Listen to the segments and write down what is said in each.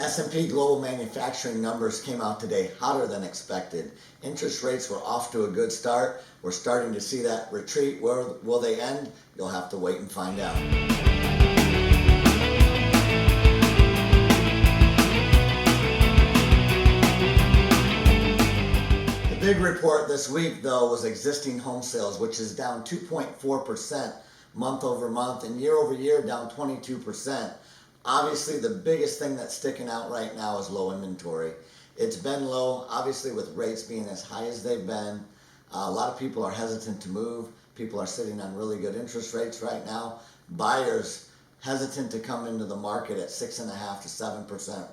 S&P Global Manufacturing numbers came out today hotter than expected. Interest rates were off to a good start. We're starting to see that retreat. Where will they end? You'll have to wait and find out. The big report this week, though, was existing home sales, which is down 2.4% month over month, and year over year down 22%. Obviously, the biggest thing that's sticking out right now is low inventory. It's been low, obviously, with rates being as high as they've been. A lot of people are hesitant to move. People are sitting on really good interest rates right now. Buyers hesitant to come into the market at 6.5% to 7%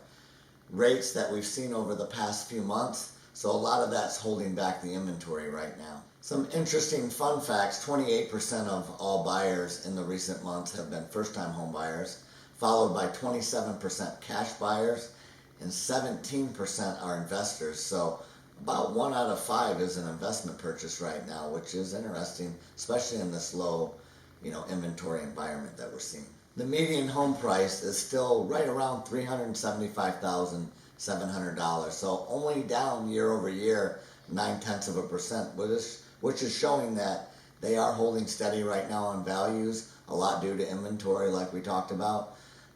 rates that we've seen over the past few months. So a lot of that's holding back the inventory right now. Some interesting fun facts: 28% of all buyers in the recent months have been first-time home buyers, followed by 27% cash buyers, and 17% are investors. So about 1 out of 5 is an investment purchase right now, which is interesting, especially in this low, inventory environment that we're seeing. The median home price is still right around $375,700, so only down year over year 0.9%, which is showing that they are holding steady right now on values, a lot due to inventory like we talked about,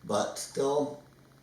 but still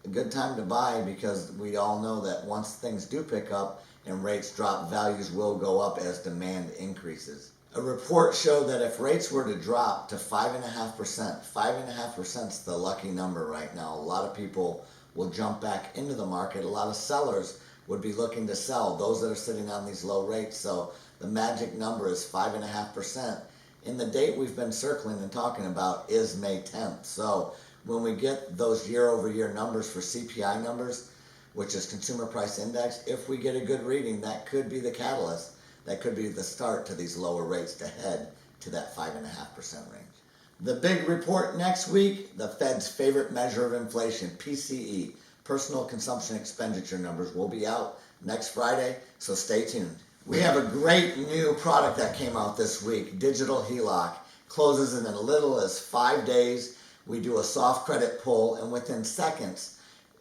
a good time to buy because we all know that once things do pick up and rates drop, values will go up as demand increases. A report showed that if rates were to drop to 5.5%, 5.5% is the lucky number right now. A lot of people will jump back into the market. A lot of sellers would be looking to sell, those that are sitting on these low rates. So the magic number is 5.5%. And the date we've been circling and talking about is May 10th. So when we get those year-over-year numbers for CPI numbers, which is Consumer Price Index, if we get a good reading, that could be the catalyst. That could be the start to these lower rates to head to that 5.5% range. The big report next week, the Fed's favorite measure of inflation, PCE, Personal Consumption Expenditure numbers, will be out next Friday, so stay tuned. We have a great new product that came out this week, Digital HELOC. Closes in as little as 5 days. We do a soft credit pull, and within seconds,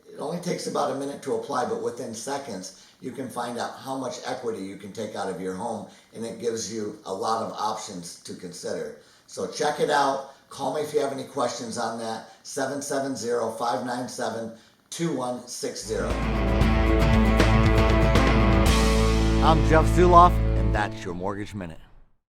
it only takes about a minute to apply, but within seconds, you can find out how much equity you can take out of your home, and it gives you a lot of options to consider. So check it out. Call me if you have any questions on that, 770-597-2160. I'm Jeff Zuloff, and that's your Mortgage Minute.